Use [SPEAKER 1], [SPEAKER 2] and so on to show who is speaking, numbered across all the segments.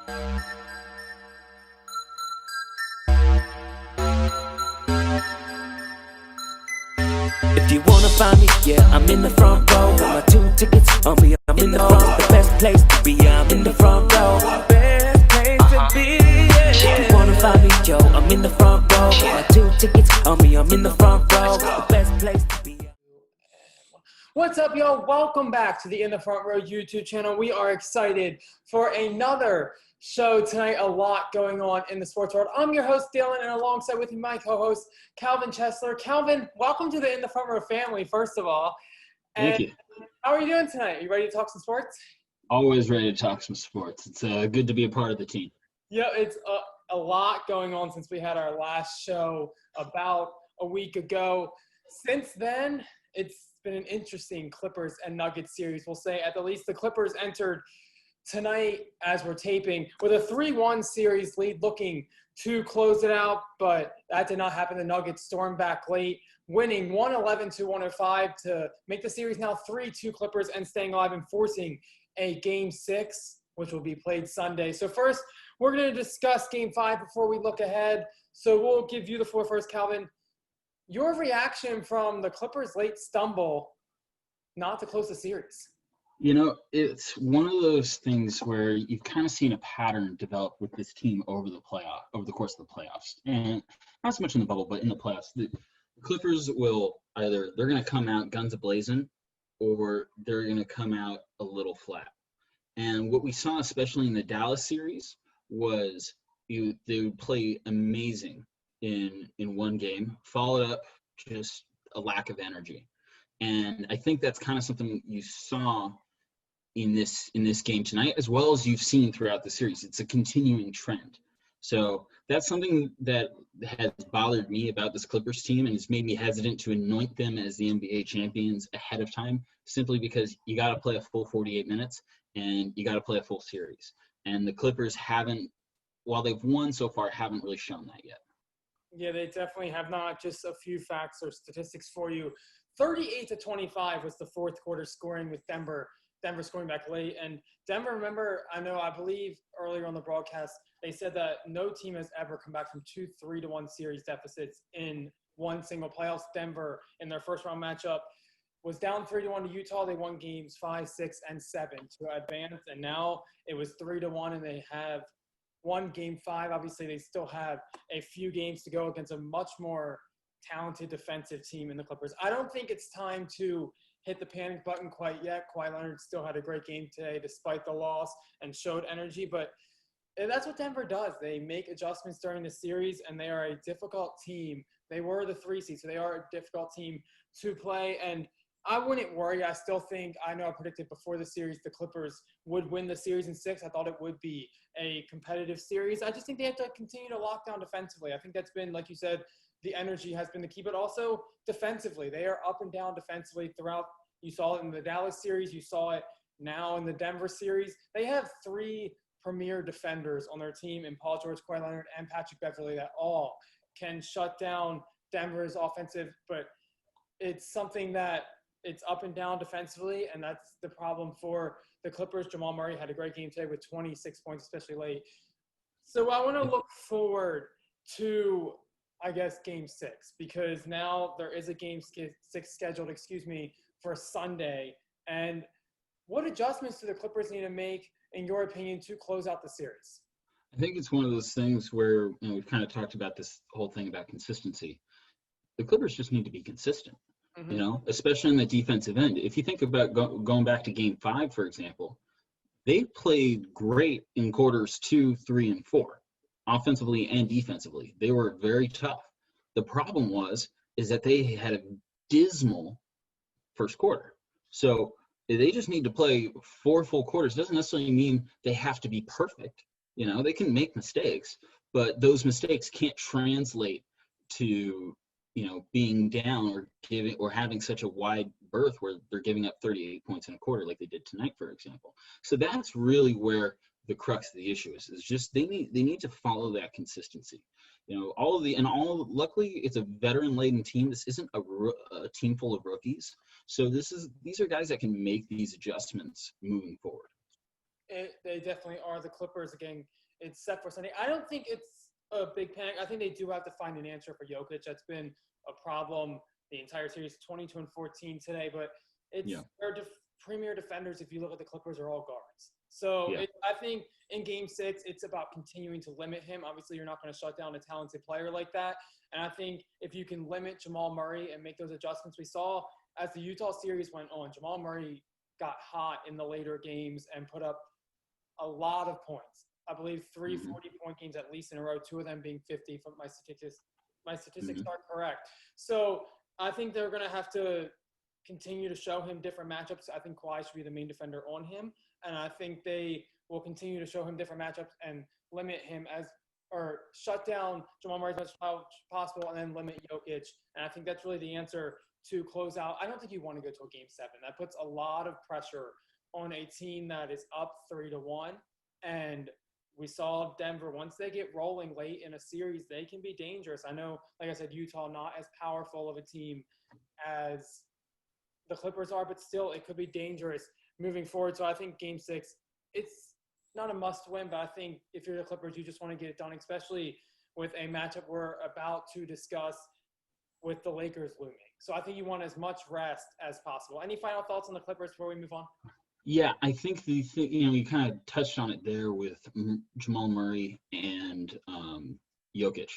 [SPEAKER 1] If you wanna find me, yeah, I'm in the front row. Got my 2 tickets on me, I'm in the front. The best place to be, I'm in the front row. Best place to be, yeah. If you wanna find me, yo, I'm in the front row. Got my 2 tickets on me, I'm in the front row. The best place to be.
[SPEAKER 2] What's up, y'all? Welcome back to the In the Front Row YouTube channel. We are excited for another show tonight. A lot going on in the sports world. I'm your host, Dylan, and alongside with me, my co-host, Calvin Chesler. Calvin, welcome to the In the Front Row family, first of all.
[SPEAKER 3] Thank you.
[SPEAKER 2] How are you doing tonight? You ready to talk some sports?
[SPEAKER 3] Always ready to talk some sports. It's good to be a part of the team.
[SPEAKER 2] Yeah, it's a lot going on since we had our last show about a week ago. Since then, it's been an interesting Clippers and Nuggets series. We'll say at the least the Clippers entered tonight as we're taping with a 3-1 series lead, looking to close it out, but that did not happen. The Nuggets stormed back late, winning 111-105 to make the series now 3-2 Clippers and staying alive and forcing a Game 6, which will be played Sunday. So first, we're going to discuss Game 5 before we look ahead. So we'll give you the floor first, Calvin. Your reaction from the Clippers' late stumble not to close the series?
[SPEAKER 3] You know, it's one of those things where you've kind of seen a pattern develop with this team over the course of the playoffs. And not so much in the bubble, but in the playoffs. The Clippers will either, they're going to come out guns a-blazing, or they're going to come out a little flat. And what we saw, especially in the Dallas series, was they would play amazing in one game, followed up just a lack of energy. And I think that's kind of something you saw in this game tonight, as well as you've seen throughout the series. It's a continuing trend. So that's something that has bothered me about this Clippers team and has made me hesitant to anoint them as the NBA champions ahead of time, simply because you got to play a full 48 minutes and you got to play a full series. And the Clippers haven't, while they've won so far, haven't really shown that yet.
[SPEAKER 2] Yeah, they definitely have not. Just a few facts or statistics for you. 38-25 was the fourth quarter scoring with Denver scoring back late. And Denver, remember, I believe earlier on the broadcast, they said that no team has ever come back from 2 3-1 series deficits in one single playoffs. Denver, in their first round matchup, was down 3-1 to Utah. They won games 5, 6, and 7 to advance. And now it was 3-1, and they have won Game 5. Obviously, they still have a few games to go against a much more talented defensive team in the Clippers. I don't think it's time to hit the panic button quite yet. Kawhi Leonard still had a great game today despite the loss and showed energy, but that's what Denver does. They make adjustments during the series, and they are a difficult team. They were the 3 seed, so they are a difficult team to play, and I wouldn't worry. I still think, I know I predicted before the series the Clippers would win the series in 6. I thought it would be a competitive series. I just think they have to continue to lock down defensively. I think that's been, like you said, the energy has been the key, but also defensively. They are up and down defensively throughout. You saw it in the Dallas series. You saw it now in the Denver series. They have 3 premier defenders on their team in Paul George, Kawhi Leonard, and Patrick Beverley that all can shut down Denver's offensive, but it's something that it's up and down defensively, and that's the problem for the Clippers. Jamal Murray had a great game today with 26 points, especially late. So I want to look forward to, I guess, Game 6, because now there is a Game 6 scheduled, for Sunday. And what adjustments do the Clippers need to make, in your opinion, to close out the series?
[SPEAKER 3] I think it's one of those things where, we've kind of talked about this whole thing about consistency. The Clippers just need to be consistent, especially in the defensive end. If you think about going back to Game 5, for example, they played great in quarters 2, 3, and 4, offensively and defensively. They were very tough. The problem is that they had a dismal first quarter. So they just need to play 4 full quarters. Doesn't necessarily mean they have to be perfect. They can make mistakes, but those mistakes can't translate to, being down or having such a wide berth where they're giving up 38 points in a quarter like they did tonight, for example. So that's really where the crux of the issue is just they need to follow that consistency. Luckily it's a veteran-laden team. This isn't a team full of rookies. So these are guys that can make these adjustments moving forward.
[SPEAKER 2] They definitely are. The Clippers, again, it's set for Sunday. I don't think it's a big panic. I think they do have to find an answer for Jokic. That's been a problem the entire series, 22-14 today. But it's their premier defenders, if you look at the Clippers, are all guards. So I think in Game 6, it's about continuing to limit him. Obviously, you're not going to shut down a talented player like that. And I think if you can limit Jamal Murray and make those adjustments, we saw as the Utah series went on, Jamal Murray got hot in the later games and put up a lot of points. I believe 3 40-point games at least in a row, 2 of them being 50 if my statistics are correct. So I think they're going to have to continue to show him different matchups. I think Kawhi should be the main defender on him. And I think they will continue to show him different matchups and limit him or shut down Jamal Murray as much as possible and then limit Jokic. And I think that's really the answer to close out. I don't think you want to go to a Game 7. That puts a lot of pressure on a team that is up 3-1. And we saw Denver, once they get rolling late in a series, they can be dangerous. I know, like I said, Utah not as powerful of a team as the Clippers are, but still it could be dangerous moving forward. So I think Game 6, it's not a must win, but I think if you're the Clippers, you just want to get it done, especially with a matchup we're about to discuss with the Lakers looming. So I think you want as much rest as possible. Any final thoughts on the Clippers before we move on?
[SPEAKER 3] Yeah, I think you kind of touched on it there with Jamal Murray and Jokic.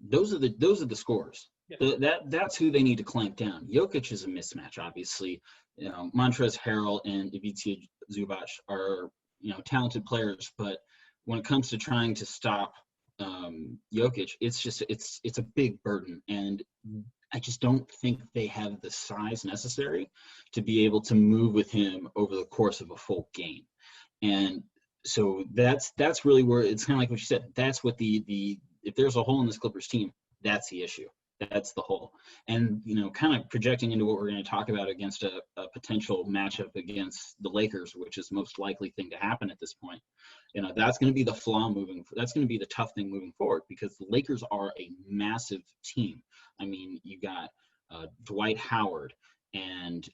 [SPEAKER 3] Those are the scores. Yeah. That's who they need to clamp down. Jokic is a mismatch, obviously. Montrezl Harrell and Ivica Zubac are talented players, but when it comes to trying to stop Jokic, it's a big burden, and I just don't think they have the size necessary to be able to move with him over the course of a full game. And so that's really where it's kind of like what you said. That's what if there's a hole in this Clippers team, that's the issue. That's the hole. And, kind of projecting into what we're going to talk about against a potential matchup against the Lakers, which is the most likely thing to happen at this point. That's going to be the flaw that's going to be the tough thing moving forward, because the Lakers are a massive team. I mean, you got Dwight Howard and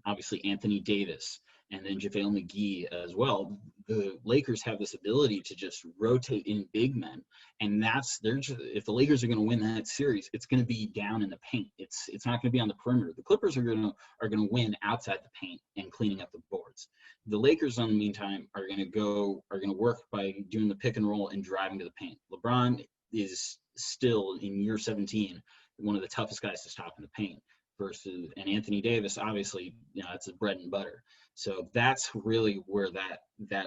[SPEAKER 3] obviously Anthony Davis and then JaVale McGee as well. The Lakers have this ability to just rotate in big men, and if the Lakers are going to win that series, it's going to be down in the paint. It's not going to be on the perimeter. The Clippers are going to win outside the paint and cleaning up the boards. The Lakers, in the meantime, are going to work by doing the pick and roll and driving to the paint. LeBron is still in year 17 one of the toughest guys to stop in the paint. And Anthony Davis, obviously, that's his bread and butter. So that's really where that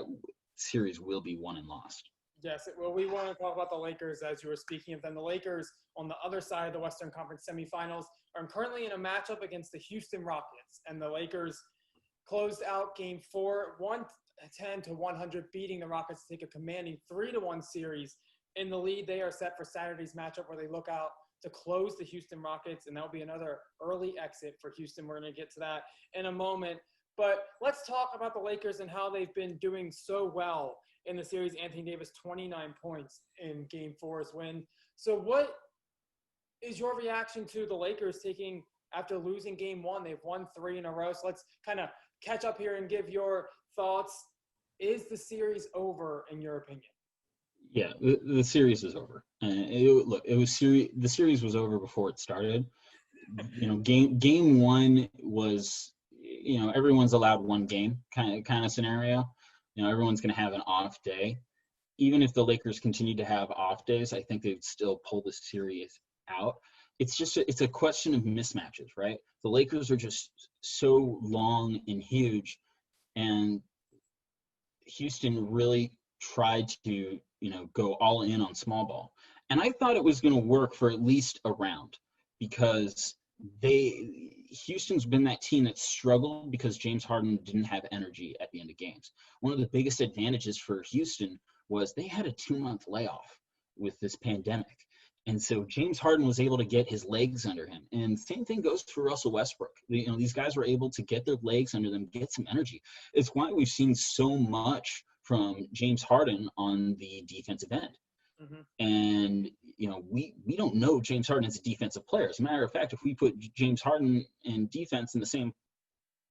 [SPEAKER 3] series will be won and lost.
[SPEAKER 2] Yes, well, we want to talk about the Lakers as you were speaking of them. The Lakers on the other side of the Western Conference semifinals are currently in a matchup against the Houston Rockets, and the Lakers closed out Game 4, 110-100, beating the Rockets to take a commanding 3-1 series. In the lead, they are set for Saturday's matchup where they look out to close the Houston Rockets, and that will be another early exit for Houston. We're going to get to that in a moment. But let's talk about the Lakers and how they've been doing so well in the series. Anthony Davis, 29 points in Game 4's win. So what is your reaction to the Lakers taking, after losing Game 1, they've won 3 in a row. So let's kind of catch up here and give your thoughts. Is the series over, in your opinion?
[SPEAKER 3] Yeah, the series is over. The series was over before it started. Game 1 was, everyone's allowed one game kind of scenario. Everyone's going to have an off day. Even if the Lakers continue to have off days, I think they'd still pull the series out. It's a question of mismatches, right? The Lakers are just so long and huge, and Houston really tried to go all in on small ball. And I thought it was going to work for at least a round, because Houston's been that team that struggled because James Harden didn't have energy at the end of games. One of the biggest advantages for Houston was they had a 2-month layoff with this pandemic. And so James Harden was able to get his legs under him. And same thing goes for Russell Westbrook. These guys were able to get their legs under them, get some energy. It's why we've seen so much from James Harden on the defensive end. Mm-hmm. And, we don't know James Harden as a defensive player. As a matter of fact, if we put James Harden and defense in the same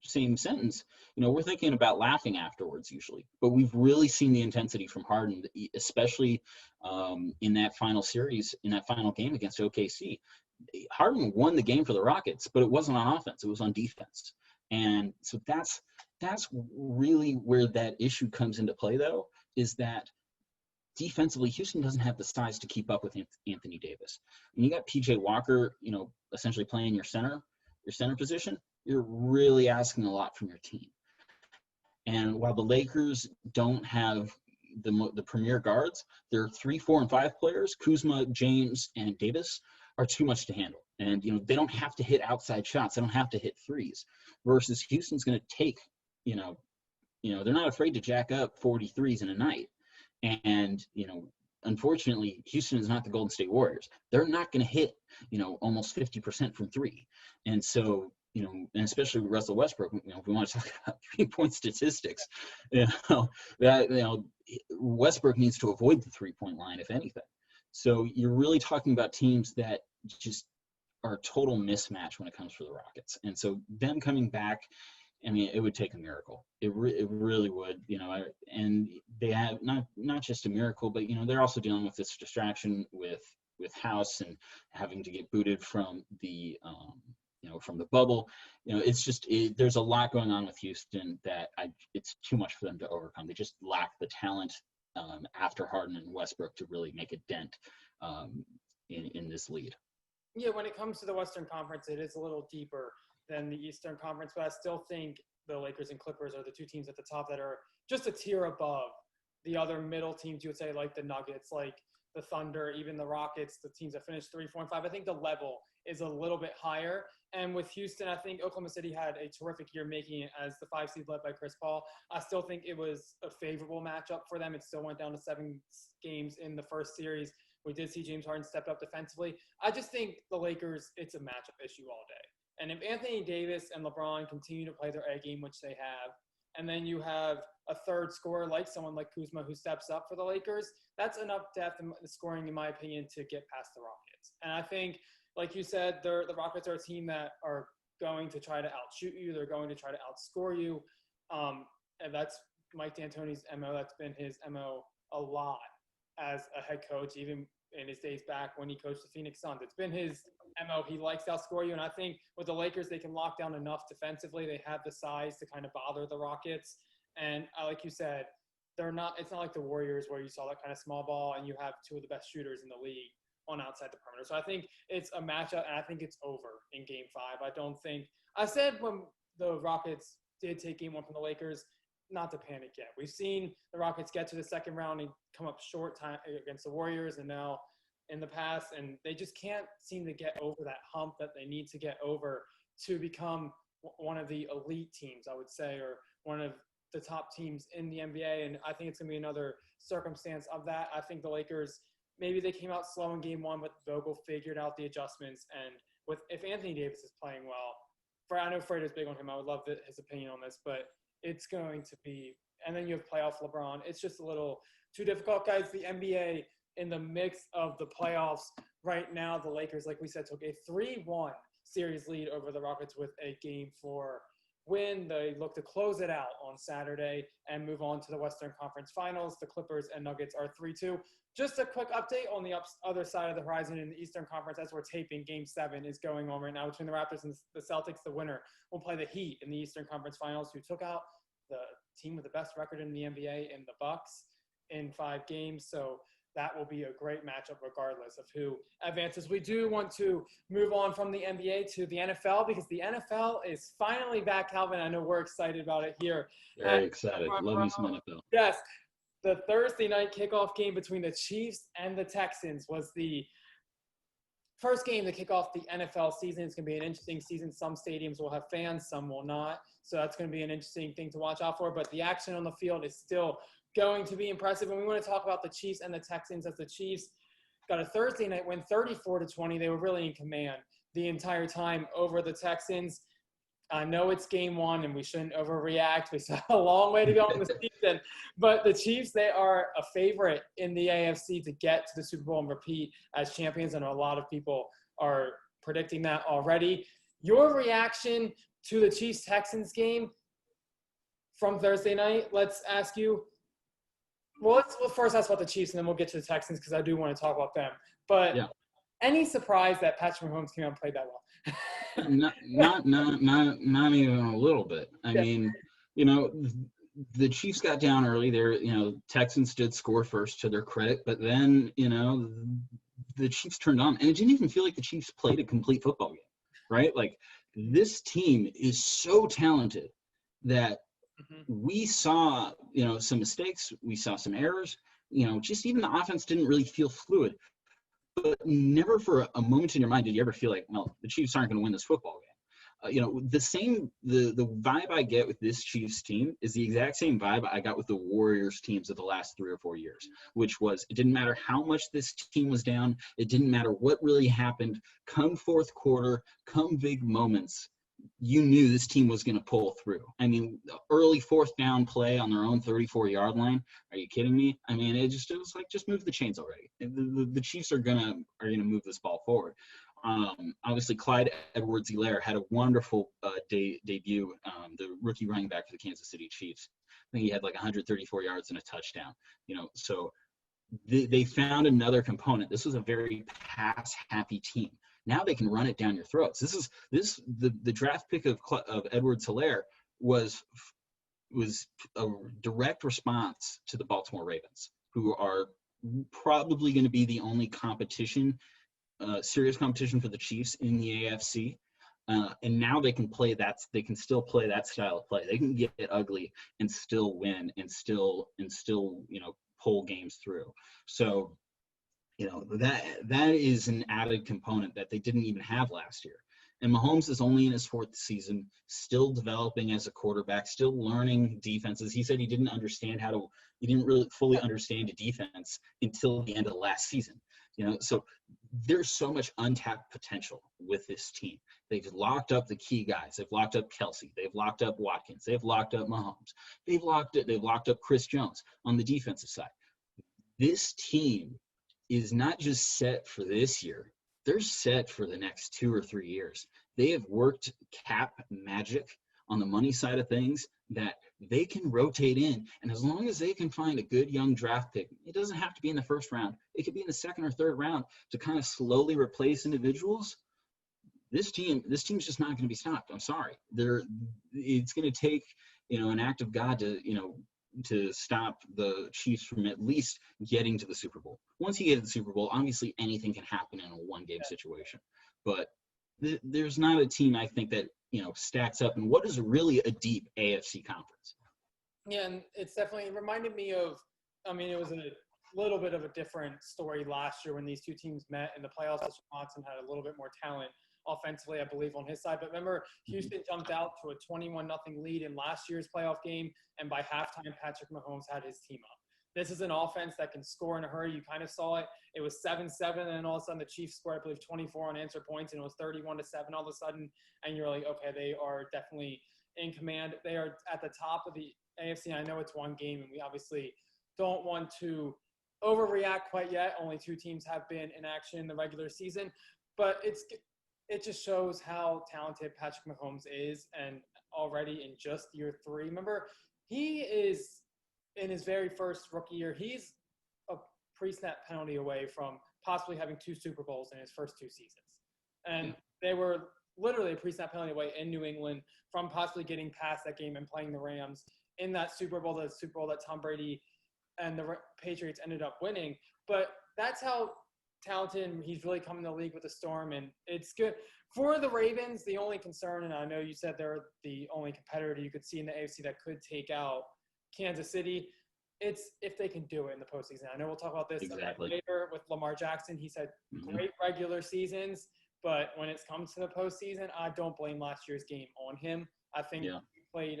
[SPEAKER 3] same sentence, we're thinking about laughing afterwards usually. But we've really seen the intensity from Harden, especially in that final series, in that final game against OKC. Harden won the game for the Rockets, but it wasn't on offense; it was on defense. And so that's really where that issue comes into play, though, is that defensively, Houston doesn't have the size to keep up with Anthony Davis. When you got PJ Walker, essentially playing your center position, you're really asking a lot from your team. And while the Lakers don't have the premier guards, their 3, 4, and 5 players, Kuzma, James, and Davis, are too much to handle. And they don't have to hit outside shots. They don't have to hit threes. Versus Houston's going to take, they're not afraid to jack up 40 threes in a night. And unfortunately, Houston is not the Golden State Warriors. They're not going to hit almost 50% from three. And so and especially with Russell Westbrook, if we want to talk about 3-point statistics, Westbrook needs to avoid the 3-point line, if anything. So you're really talking about teams that just are a total mismatch when it comes to the Rockets. And so them coming back, it would take a miracle. It really would, and they have not just a miracle, but, they're also dealing with this distraction with House and having to get booted from the, from the bubble. It's just, there's a lot going on with Houston that it's too much for them to overcome. They just lack the talent after Harden and Westbrook to really make a dent in this lead.
[SPEAKER 2] Yeah, when it comes to the Western Conference, it is a little deeper than the Eastern Conference, but I still think the Lakers and Clippers are the two teams at the top that are just a tier above the other middle teams. You would say like the Nuggets, like the Thunder, even the Rockets, the teams that finished 3, 4, and 5. I think the level is a little bit higher. And with Houston, I think Oklahoma City had a terrific year making it as the 5 seed led by Chris Paul. I still think it was a favorable matchup for them. It still went down to 7 games in the first series. We did see James Harden step up defensively. I just think the Lakers, it's a matchup issue all day. And if Anthony Davis and LeBron continue to play their A game, which they have, and then you have a third scorer like someone like Kuzma who steps up for the Lakers, that's enough depth in the scoring, in my opinion, to get past the Rockets. And I think, like you said, the Rockets are a team that are going to try to outshoot you. They're going to try to outscore you. And that's Mike D'Antoni's MO. That's been his MO a lot as a head coach, even in his days back when he coached the Phoenix Suns. It's been his MO. He likes to outscore you. And I think with the Lakers, they can lock down enough defensively. They have the size to kind of bother the Rockets. And like you said, it's not like the Warriors where you saw that kind of small ball and you have 2 of the best shooters in the league on outside the perimeter. So I think it's a matchup, and I think it's over in Game 5. I said when the Rockets did take Game 1 from the Lakers, not to panic yet. We've seen the Rockets get to the second round and come up short time against the Warriors and now in the past, and they just can't seem to get over that hump that they need to get over to become one of the elite teams, I would say, or one of the top teams in the NBA. And I think it's going to be another circumstance of that. I think the Lakers, maybe they came out slow in Game 1, but Vogel figured out the adjustments. And if Anthony Davis is playing well, I know Fred is big on him. I would love his opinion on this, but it's going to be – and then you have playoff LeBron. It's just a little too difficult, guys. The NBA in the mix of the playoffs right now, the Lakers, like we said, took a 3-1 series lead over the Rockets with a Game 4 win. They look to close it out on Saturday and move on to the Western Conference Finals. The Clippers and Nuggets are 3-2. Just a quick update on the other side of the horizon in the Eastern Conference. As we're taping, Game 7 is going on right now between the Raptors and the Celtics. The winner will play the Heat in the Eastern Conference Finals, who took out the team with the best record in the NBA in the Bucks in 5 games. So that will be a great matchup regardless of who advances. We do want to move on from the NBA to the NFL because the NFL is finally back, Calvin. I know we're excited about it here.
[SPEAKER 3] Very excited. Love me some NFL.
[SPEAKER 2] Yes. The Thursday night kickoff game between the Chiefs and the Texans was the first game to kick off the NFL season. It's going to be an interesting season. Some stadiums will have fans, some will not. So that's going to be an interesting thing to watch out for. But the action on the field is still going to be impressive. And we want to talk about the Chiefs and the Texans, as the Chiefs got a Thursday night win 34-20. They were really in command the entire time over the Texans. I know it's Game 1 and we shouldn't overreact. We still have a long way to go in the season. But the Chiefs, they are a favorite in the AFC to get to the Super Bowl and repeat as champions. I know a lot of people are predicting that already. Your reaction to the Chiefs-Texans game from Thursday night, let's ask you. Well, we'll first ask about the Chiefs, and then we'll get to the Texans because I do want to talk about them. But any surprise that Patrick Mahomes came out and played that well?
[SPEAKER 3] not even a little bit. I mean, the Chiefs got down early. Texans did score first, to their credit, but then the Chiefs turned on, and it didn't even feel like the Chiefs played a complete football game, right? Like, this team is so talented that we saw, some mistakes, we saw some errors, just even the offense didn't really feel fluid. But never for a moment in your mind did you ever feel like, well, the Chiefs aren't going to win this football game. The vibe I get with this Chiefs team is the exact same vibe I got with the Warriors teams of the last 3 or 4 years, which was, it didn't matter how much this team was down. It didn't matter what really happened. Come fourth quarter, come big moments, you knew this team was going to pull through. I mean, the early fourth down play on their own 34-yard line. Are you kidding me? I mean, it was like, just move the chains already. The Chiefs are gonna move this ball forward. Obviously, Clyde Edwards-Helaire had a wonderful debut, the rookie running back for the Kansas City Chiefs. I think he had like 134 yards and a touchdown. So they found another component. This was a very pass-happy team. Now they can run it down your throats. The draft pick of Edwards-Helaire was a direct response to the Baltimore Ravens, who are probably going to be the only serious competition for the Chiefs in the AFC. And now they can play that. They can still play that style of play. They can get ugly and still win and still pull games through. So that is an added component that they didn't even have last year. And Mahomes is only in his 4th season, still developing as a quarterback, still learning defenses. He said he didn't really fully understand a defense until the end of last season. So there's so much untapped potential with this team. They've locked up the key guys. They've locked up Kelsey. They've locked up Watkins. They've locked up Mahomes. They've locked up Chris Jones on the defensive side. This team is not just set for this year. They're set for the next 2 or 3 years. They have worked cap magic on the money side of things that they can rotate in. And as long as they can find a good young draft pick, it doesn't have to be in the 1st round. It could be in the 2nd or 3rd round to kind of slowly replace individuals. This team's just not going to be stopped. I'm sorry. It's going to take, an act of God to stop the Chiefs from at least getting to the Super Bowl. Once you get to the Super Bowl, obviously anything can happen in a one-game situation. But there's not a team, I think, that, stacks up in what is really a deep AFC conference.
[SPEAKER 2] Yeah, and it reminded me of, it was a little bit of a different story last year when these two teams met in the playoffs. Watson had a little bit more talent offensively, I believe, on his side. But remember, Houston jumped out to a 21-0 lead in last year's playoff game, and by halftime, Patrick Mahomes had his team up. This is an offense that can score in a hurry. You kind of saw it. It was 7-7, and then all of a sudden the Chiefs scored, I believe, 24 unanswered points, and it was 31-7 all of a sudden. And you're like, okay, they are definitely in command. They are at the top of the AFC. I know it's one game, and we obviously don't want to overreact quite yet. Only 2 teams have been in action in the regular season. But it just shows how talented Patrick Mahomes is, and already in just year 3. Remember, he is – in his very first rookie year, he's a pre-snap penalty away from possibly having 2 Super Bowls in his first 2 seasons. And they were literally a pre-snap penalty away in New England from possibly getting past that game and playing the Rams in that Super Bowl that Tom Brady and the Patriots ended up winning. But that's how talented he's really come in the league with the Storm, and it's good. For the Ravens, the only concern, and I know you said they're the only competitor you could see in the AFC that could take out Kansas City, it's if they can do it in the postseason. I know we'll talk about this later with Lamar Jackson. He's had great regular seasons, but when it's come to the postseason, I don't blame last year's game on him. I think he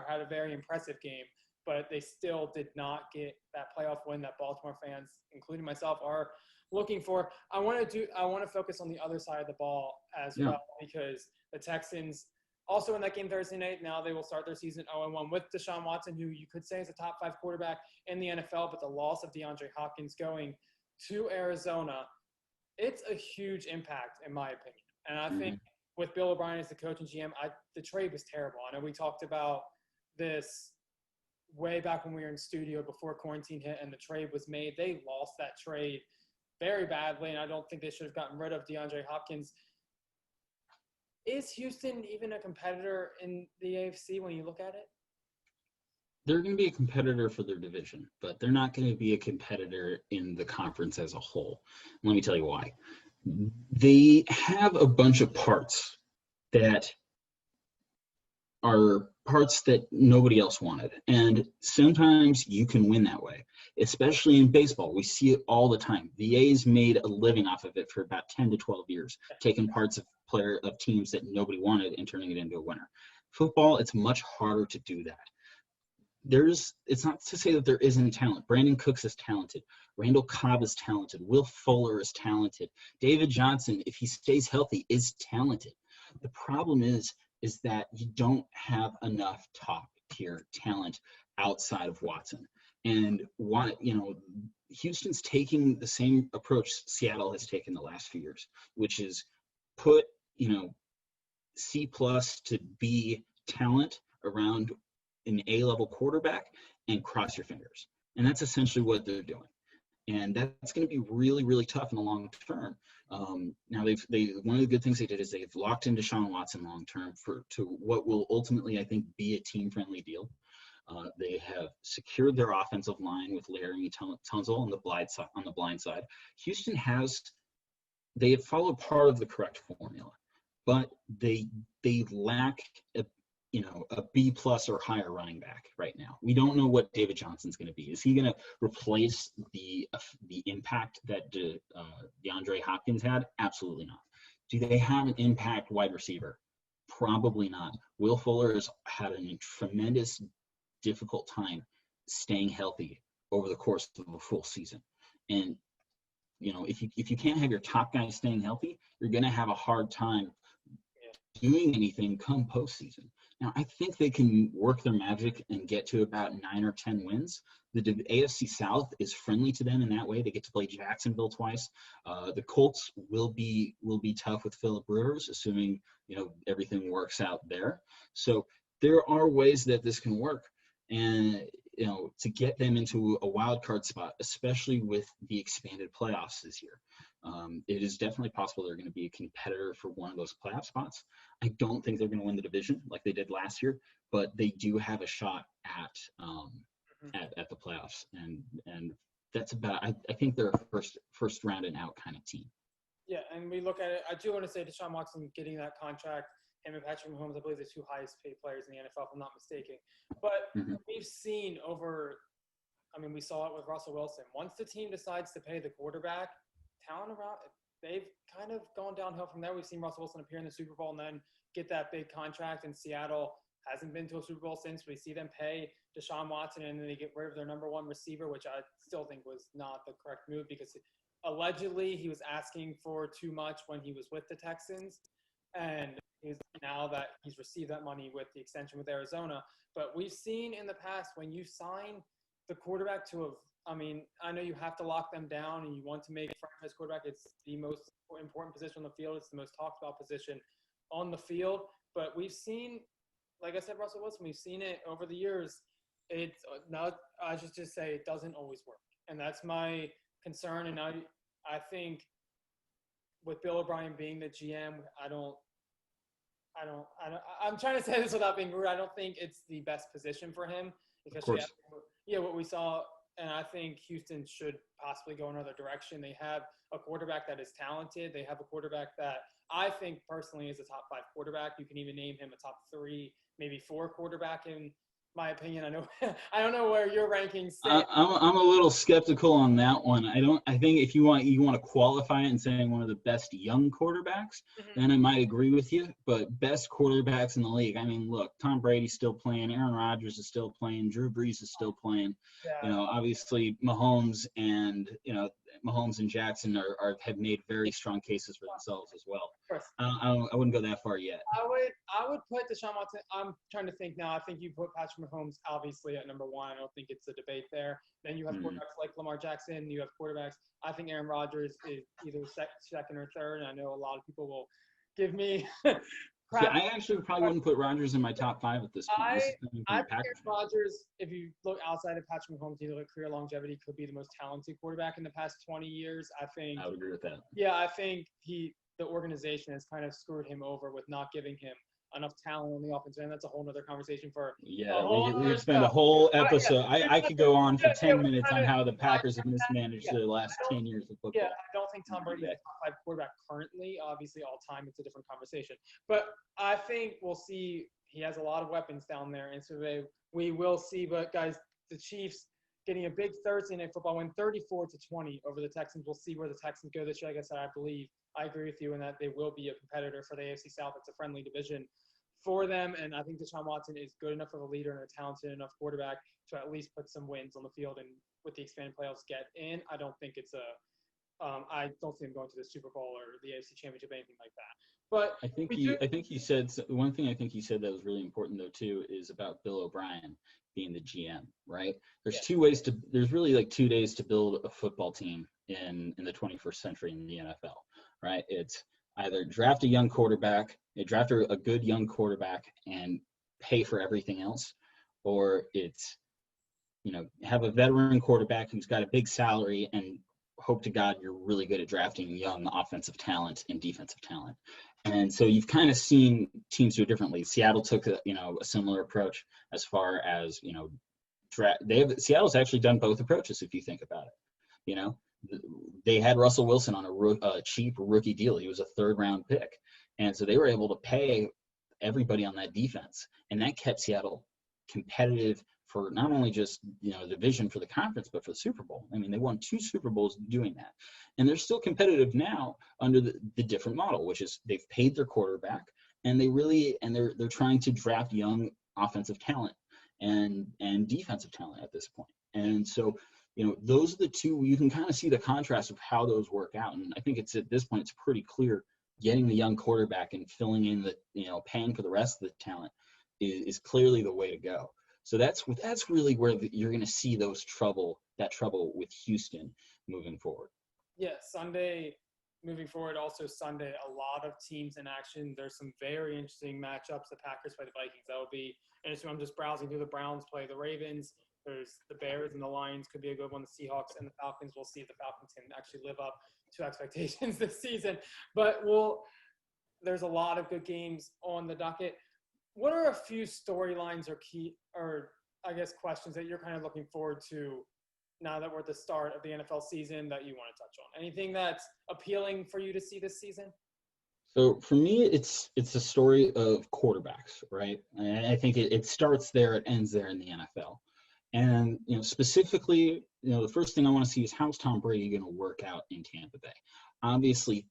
[SPEAKER 2] had a very impressive game, but they still did not get that playoff win that Baltimore fans, including myself, are looking for. I want to focus on the other side of the ball as well, because the Texans also in that game Thursday night, now they will start their season 0-1 with Deshaun Watson, who you could say is a top 5 quarterback in the NFL, but the loss of DeAndre Hopkins going to Arizona, it's a huge impact in my opinion. And I think with Bill O'Brien as the coach and GM, the trade was terrible. I know we talked about this way back when we were in studio before quarantine hit and the trade was made. They lost that trade very badly, and I don't think they should have gotten rid of DeAndre Hopkins. Is Houston even a competitor in the AFC when you look at it?
[SPEAKER 3] They're going to be a competitor for their division, but they're not going to be a competitor in the conference as a whole. Let me tell you why. They have a bunch of parts that are parts that nobody else wanted. And sometimes you can win that way, especially in baseball. We see it all the time. The A's made a living off of it for about 10 to 12 years, taking parts of teams that nobody wanted and turning it into a winner. Football, it's much harder to do that. It's not to say that there isn't talent. Brandon Cooks is talented. Randall Cobb is talented. Will Fuller is talented. David Johnson, if he stays healthy, is talented. The problem is that you don't have enough top tier talent outside of Watson. And Houston's taking the same approach Seattle has taken the last few years, which is put, C+ to B talent around an A-level quarterback and cross your fingers. And that's essentially what they're doing. And that's going to be really, really tough in the long term. Now, one of the good things they did is they've locked in Deshaun Watson long term to what will ultimately, I think, be a team-friendly deal. They have secured their offensive line with Larry Tunsil on the blind side. Houston they have followed part of the correct formula, but they lack a B+ or higher running back right now. We don't know what David Johnson's going to be. Is he going to replace the impact that DeAndre Hopkins had? Absolutely not. Do they have an impact wide receiver? Probably not. Will Fuller has had a tremendous difficult time staying healthy over the course of a full season. And if you can't have your top guy staying healthy, you're going to have a hard time doing anything come postseason. Now, I think they can work their magic and get to about 9 or 10 wins. The AFC South is friendly to them in that way. They get to play Jacksonville twice. The Colts will be tough with Phillip Rivers, assuming everything works out there. So there are ways that this can work, and to get them into a wild card spot, especially with the expanded playoffs this year. It is definitely possible they're going to be a competitor for one of those playoff spots. I don't think they're going to win the division like they did last year, but they do have a shot at the playoffs, and that's about. I think they're a first round and out kind of team.
[SPEAKER 2] Yeah, and we look at it. I do want to say Deshaun Watson getting that contract, him and Patrick Mahomes, I believe the two highest paid players in the NFL, if I'm not mistaken. But we've seen we saw it with Russell Wilson. Once the team decides to pay the quarterback, talent around, they've kind of gone downhill from there. We've seen Russell Wilson appear in the Super Bowl and then get that big contract, and Seattle hasn't been to a Super Bowl since. We see them pay Deshaun Watson, and then they get rid of their number one receiver, which I still think was not the correct move because allegedly he was asking for too much when he was with the Texans. And now that he's received that money with the extension with Arizona. But we've seen in the past when you sign the quarterback I know you have to lock them down and you want to make a franchise quarterback. It's the most important position on the field. It's the most talked about position on the field. But we've seen, like I said, Russell Wilson, we've seen it over the years. It's not, I just say it doesn't always work. And that's my concern. And I think with Bill O'Brien being the GM, I'm trying to say this without being rude. I don't think it's the best position for him, especially after, what we saw. And I think Houston should possibly go another direction. They have a quarterback that is talented. They have a quarterback that I think personally is a top 5 quarterback. You can even name him a top 3, maybe 4 quarterback in my opinion. I don't know where your rankings sit.
[SPEAKER 3] I'm a little skeptical on that one. I think if you want to qualify it and saying one of the best young quarterbacks, then I might agree with you. But best quarterbacks in the league. Look, Tom Brady's still playing, Aaron Rodgers is still playing, Drew Brees is still playing. Yeah. Obviously Mahomes and Jackson have made very strong cases for themselves as well. I wouldn't go that far yet.
[SPEAKER 2] I would put Deshaun Watson. I'm trying to think now. I think you put Patrick Mahomes obviously at number 1. I don't think it's a debate there. Then you have quarterbacks like Lamar Jackson. You have quarterbacks. I think Aaron Rodgers is either second or third. And I know a lot of people will give me
[SPEAKER 3] See, I actually probably wouldn't put Rodgers in my top 5 at this point. This is coming from
[SPEAKER 2] I
[SPEAKER 3] a
[SPEAKER 2] think
[SPEAKER 3] Packers fan.
[SPEAKER 2] Rodgers, if you look outside of Patrick Mahomes, you look at career longevity, could be the most talented quarterback in the past 20 years. I think.
[SPEAKER 3] I would agree with that.
[SPEAKER 2] Yeah, I think the organization has kind of screwed him over with not giving him enough talent on the offense, and that's a whole other conversation for
[SPEAKER 3] Yeah,
[SPEAKER 2] a whole
[SPEAKER 3] we
[SPEAKER 2] other
[SPEAKER 3] could spend a
[SPEAKER 2] stuff.
[SPEAKER 3] whole
[SPEAKER 2] But
[SPEAKER 3] episode.
[SPEAKER 2] yeah,
[SPEAKER 3] I could go on for 10 minutes on
[SPEAKER 2] kinda-
[SPEAKER 3] how the Packers have mismanaged
[SPEAKER 2] yeah,
[SPEAKER 3] their last 10 years of football.
[SPEAKER 2] Yeah, I don't think Tom Brady is a top 5 quarterback currently. Obviously, all time, it's a different conversation. But I think we'll see. He has a lot of weapons down there, and so we will see. But guys, the Chiefs getting a big Thursday night football win, 34-20 over the Texans. We'll see where the Texans go this year. Like I said, I agree with you in that they will be a competitor for the AFC South. It's a friendly division for them, and I think Deshaun Watson is good enough of a leader and a talented enough quarterback to at least put some wins on the field and with the expanded playoffs get in. I don't think it's I don't see him going to the Super Bowl or the AFC Championship, anything like that. But
[SPEAKER 3] I think he said one thing. I think he said that was really important though too is about Bill O'Brien being the GM, right? There's really like 2 days to build a football team in the 21st century in the NFL, right? It's either draft a young quarterback, draft a good young quarterback and pay for everything else, or it's, have a veteran quarterback who's got a big salary and hope to God you're really good at drafting young offensive talent and defensive talent. And so you've kind of seen teams do it differently. Seattle took a similar approach as far as, Seattle's actually done both approaches if you think about it. They had Russell Wilson on a cheap rookie deal. He was a 3rd-round pick. And so they were able to pay everybody on that defense. And that kept Seattle competitive for not only just, the division for the conference, but for the Super Bowl. I mean, they won 2 Super Bowls doing that. And they're still competitive now under the different model, which is they've paid their quarterback and they're trying to draft young offensive talent and defensive talent at this point. And so, those are the two. You can kind of see the contrast of how those work out. And I think at this point, it's pretty clear getting the young quarterback and filling in paying for the rest of the talent is clearly the way to go. So that's really where you're going to see that trouble with Houston moving forward.
[SPEAKER 2] Yeah, Sunday moving forward. Also Sunday, a lot of teams in action. There's some very interesting matchups. The Packers play the Vikings. That will be interesting. I'm just browsing through. The Browns play the Ravens. There's the Bears and the Lions could be a good one. The Seahawks and the Falcons. We'll see if the Falcons can actually live up to expectations this season. But there's a lot of good games on the docket. What are a few storylines or questions that you're kind of looking forward to now that we're at the start of the NFL season that you want to touch on? Anything that's appealing for you to see this season?
[SPEAKER 3] So for me, it's a story of quarterbacks, right? And I think it starts there, it ends there in the NFL. And, specifically, the first thing I want to see is how's Tom Brady going to work out in Tampa Bay? Obviously,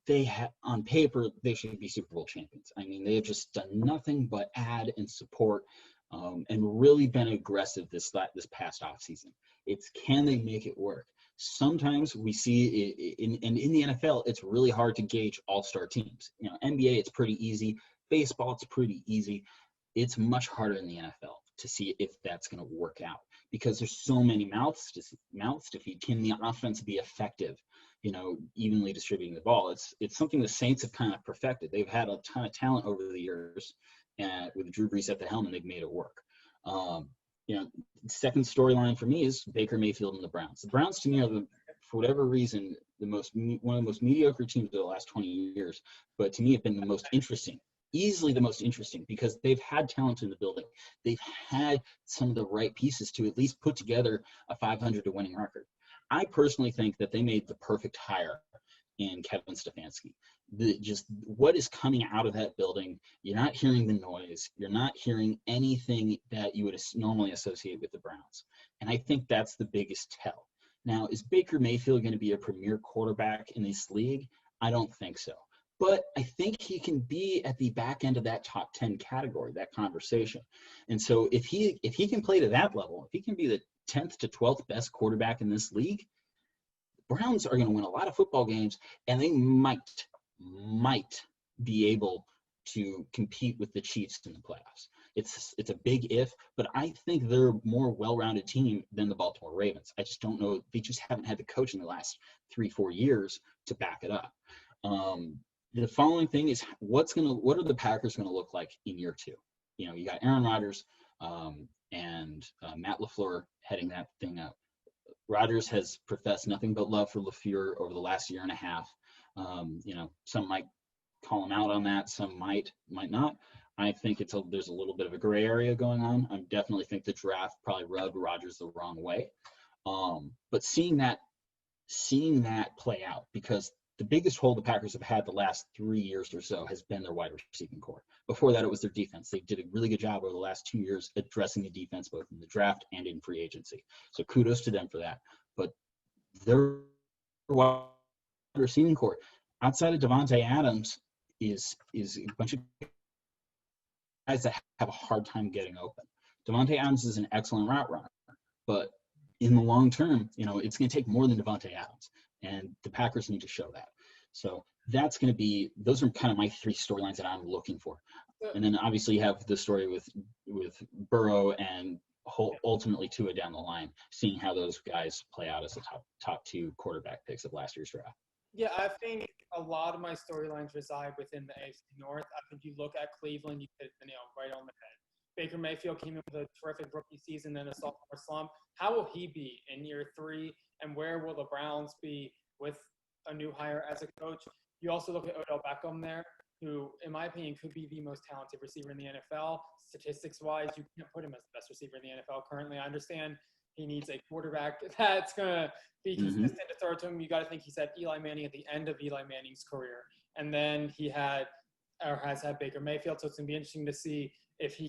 [SPEAKER 3] on paper, they should be Super Bowl champions. I mean, they have just done nothing but add and support and really been aggressive this past offseason. It's can they make it work? Sometimes we see in the NFL, it's really hard to gauge all-star teams. NBA, it's pretty easy. Baseball, it's pretty easy. It's much harder in the NFL to see if that's going to work out because there's so many mouths to feed. Can the offense be effective? Evenly distributing the ball. It's something the Saints have kind of perfected. They've had a ton of talent over the years, and with Drew Brees at the helm, and they've made it work. Second storyline for me is Baker Mayfield and the Browns. The Browns, to me, are for whatever reason, one of the most mediocre teams of the last 20 years, but to me, have been the most interesting. Easily the most interesting because they've had talent in the building. They've had some of the right pieces to at least put together a 500 to winning record. I personally think that they made the perfect hire in Kevin Stefanski. Just what is coming out of that building, you're not hearing the noise. You're not hearing anything that you would normally associate with the Browns. And I think that's the biggest tell. Now, is Baker Mayfield going to be a premier quarterback in this league? I don't think so. But I think he can be at the back end of that top 10 category, that conversation. And so if he can play to that level, if he can be the 10th to 12th best quarterback in this league, the Browns are going to win a lot of football games, and they might be able to compete with the Chiefs in the playoffs. It's a big if, but I think they're a more well-rounded team than the Baltimore Ravens. I just don't know. They just haven't had the coach in the last 3-4 years to back it up. the following thing is what are the Packers going to look like in year 2? You got Aaron Rodgers and Matt LaFleur heading that thing up. Rodgers has professed nothing but love for LaFleur over the last year and a half. Some might call him out on that, some might not. I think there's a little bit of a gray area going on. I definitely think the draft probably rubbed Rodgers the wrong way. But seeing that play out, because the biggest hole the Packers have had the last 3 years or so has been their wide receiving core. Before that, it was their defense. They did a really good job over the last 2 years addressing the defense, both in the draft and in free agency. So kudos to them for that. But their wide receiving core, outside of Devontae Adams, is a bunch of guys that have a hard time getting open. Devontae Adams is an excellent route runner, but in the long term, it's going to take more than Devontae Adams, and the Packers need to show that. So those are kind of my 3 storylines that I'm looking for. And then obviously you have the story with Burrow and ultimately Tua down the line, seeing how those guys play out as the top 2 quarterback picks of last year's draft.
[SPEAKER 2] Yeah, I think a lot of my storylines reside within the AFC North. I think you look at Cleveland, you hit the nail right on the head. Baker Mayfield came in with a terrific rookie season, then a sophomore slump. How will he be in year 3, and where will the Browns be with a new hire as a coach? You also look at Odell Beckham there, who, in my opinion, could be the most talented receiver in the NFL. Statistics-wise, you can't put him as the best receiver in the NFL currently. I understand he needs a quarterback that's going to be consistent to throw to him. You got to think he's had Eli Manning at the end of Eli Manning's career. And then he has had Baker Mayfield. So it's going to be interesting to see if the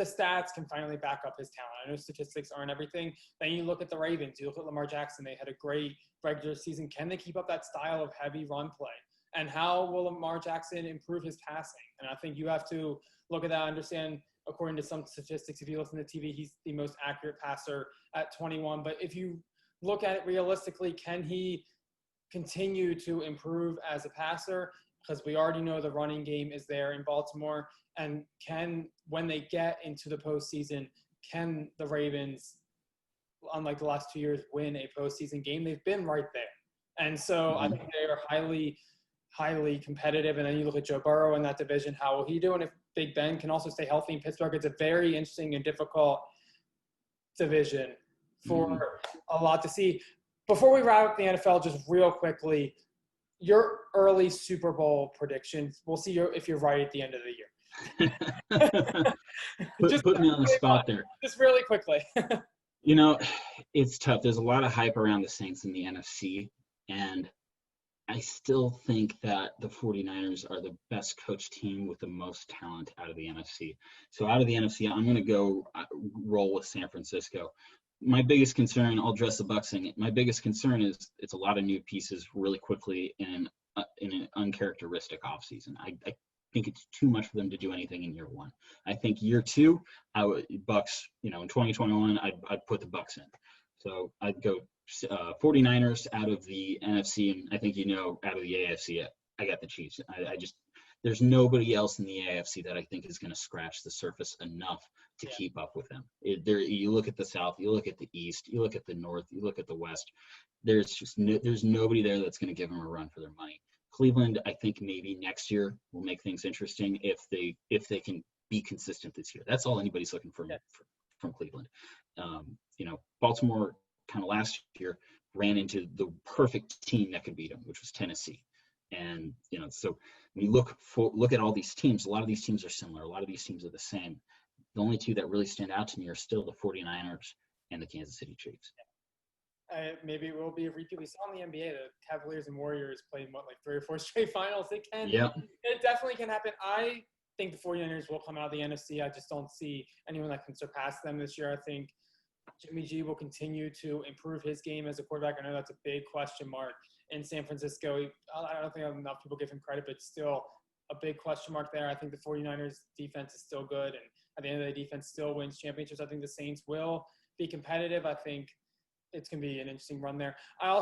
[SPEAKER 2] stats can finally back up his talent. I know statistics aren't everything. Then you look at the Ravens, you look at Lamar Jackson. They had a great regular season. Can they keep up that style of heavy run play? And how will Lamar Jackson improve his passing? And I think you have to look at that, understand, according to some statistics, if you listen to TV, he's the most accurate passer at 21. But if you look at it realistically, can he continue to improve as a passer? Because we already know the running game is there in Baltimore. And when they get into the postseason, can the Ravens, unlike the last 2 years, win a postseason game? They've been right there. And so I think they are highly, highly competitive. And then you look at Joe Burrow in that division. How will he do? And if Big Ben can also stay healthy in Pittsburgh, it's a very interesting and difficult division for a lot to see. Before we wrap up the NFL, just real quickly, your early Super Bowl predictions. We'll see if you're right at the end of the year.
[SPEAKER 3] Put me on the spot there.
[SPEAKER 2] Just really quickly.
[SPEAKER 3] It's tough. There's a lot of hype around the Saints in the NFC, and I still think that the 49ers are the best coached team with the most talent out of the NFC. So out of the NFC, I'm going to go roll with San Francisco. My biggest concern, I'll address the Bucs thing. My biggest concern is it's a lot of new pieces really quickly in an uncharacteristic offseason. I think it's too much for them to do anything in year 1. I think year 2, Bucs, in 2021, I'd put the Bucs in. So I'd go 49ers out of the NFC, and I think out of the AFC, I got the Chiefs. There's nobody else in the AFC that I think is going to scratch the surface enough to keep up with them. You look at the South, you look at the East, you look at the North, you look at the West. There's nobody there that's going to give them a run for their money. Cleveland, I think maybe next year will make things interesting if they can be consistent this year. That's all anybody's looking for from Cleveland. Baltimore kind of last year ran into the perfect team that could beat them, which was Tennessee. And, so when you look at all these teams, a lot of these teams are similar. A lot of these teams are the same. The only 2 that really stand out to me are still the 49ers and the Kansas City Chiefs.
[SPEAKER 2] Maybe it will be a repeat. We saw in the NBA, the Cavaliers and Warriors played 3 or 4 straight finals. It definitely can happen. I think the 49ers will come out of the NFC. I just don't see anyone that can surpass them this year. I think Jimmy G will continue to improve his game as a quarterback. I know that's a big question mark in San Francisco. I don't think enough people give him credit, but still a big question mark there. I think the 49ers defense is still good, and at the end of the day, defense still wins championships. I think the Saints will be competitive. I think it's going to be an interesting run there. I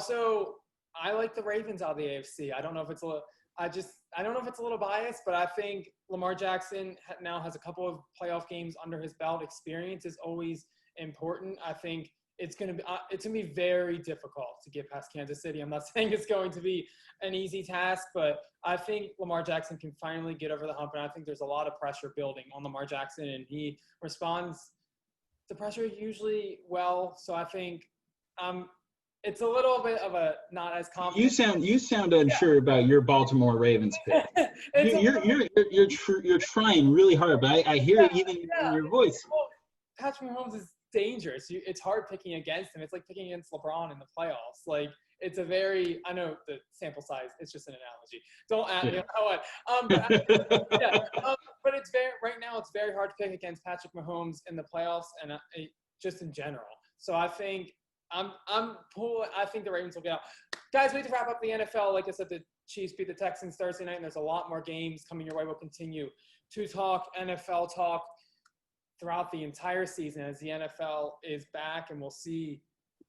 [SPEAKER 2] like the Ravens out of the AFC. I don't know if it's a little biased, but I think Lamar Jackson now has a couple of playoff games under his belt. Experience is always important. I think it's gonna be very difficult to get past Kansas City. I'm not saying it's going to be an easy task, but I think Lamar Jackson can finally get over the hump, and I think there's a lot of pressure building on Lamar Jackson, and he responds to pressure usually well. So I think it's a little bit of a not as confident.
[SPEAKER 3] You sound unsure about your Baltimore Ravens pick. You're trying really hard, but I hear it even in your voice.
[SPEAKER 2] Well, Patrick Mahomes is dangerous. It's hard picking against him. It's like picking against LeBron in the playoffs. Like, it's a very, I know the sample size, it's just an analogy. Don't ask me, you know what? But it's right now it's very hard to pick against Patrick Mahomes in the playoffs and just in general. So I think I think the Ravens will get out. Guys, we need to wrap up the NFL. Like I said, the Chiefs beat the Texans Thursday night, and there's a lot more games coming your way. We'll continue to talk NFL talk throughout the entire season as the NFL is back, and we'll see,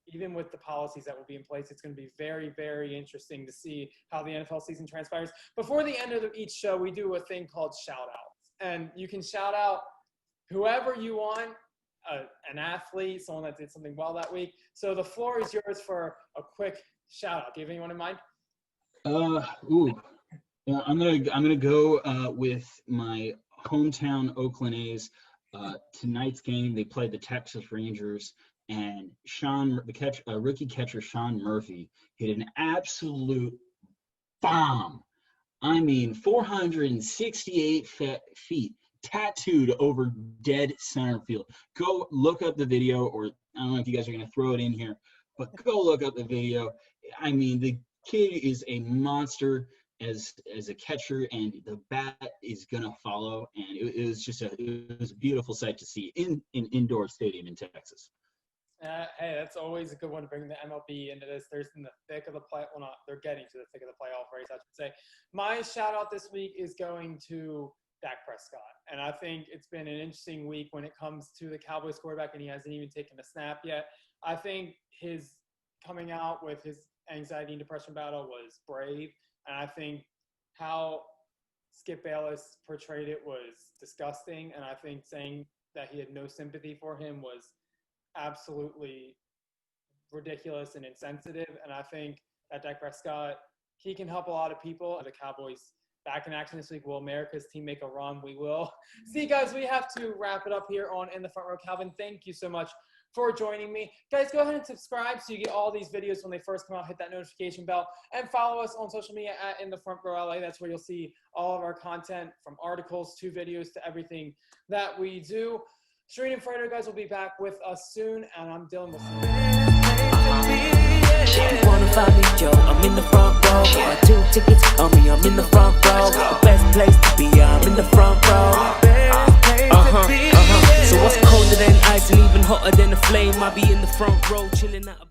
[SPEAKER 2] even with the policies that will be in place, it's going to be very, very interesting to see how the NFL season transpires. Before the end of each show, we do a thing called shout-outs, and you can shout out whoever you want, an athlete, someone that did something well that week. So the floor is yours for a quick shout-out. Do you have anyone in mind?
[SPEAKER 3] I'm gonna go with my hometown Oakland A's. Tonight's game, they played the Texas Rangers, and rookie catcher Sean Murphy hit an absolute bomb. I mean, 468 feet tattooed over dead center field. Go look up the video, or I don't know if you guys are going to throw it in here, but go look up the video. I mean, the kid is a monster as a catcher, and the bat is going to follow. And it was a beautiful sight to see in an indoor stadium in Texas.
[SPEAKER 2] Hey, that's always a good one to bring the MLB into this. They're in the thick of the play. Well, not they're getting to the thick of the playoff race, I should say. My shout out this week is going to Dak Prescott. And I think it's been an interesting week when it comes to the Cowboys quarterback, and he hasn't even taken a snap yet. I think his coming out with his anxiety and depression battle was brave. And I think how Skip Bayless portrayed it was disgusting. And I think saying that he had no sympathy for him was absolutely ridiculous and insensitive. And I think that Dak Prescott, he can help a lot of people. The Cowboys back in action this week. Will America's team make a run? We will. See, guys, we have to wrap it up here on In the Front Row. Calvin, thank you so much for joining me. Guys, go ahead and subscribe so you get all these videos when they first come out. Hit that notification bell and follow us on social media at In the Front Row LA. That's where you'll see all of our content, from articles to videos to everything that we do. Shereen and Fredo, guys, will be back with us soon, and I'm Dylan. We'll see you.
[SPEAKER 1] You wanna find me, Joe? I'm in the front row. Got 2 tickets on me, I'm in the front row. The best place to be, I'm in the front row. So what's colder than ice and even hotter than a flame? I'll be in the front row, chilling out.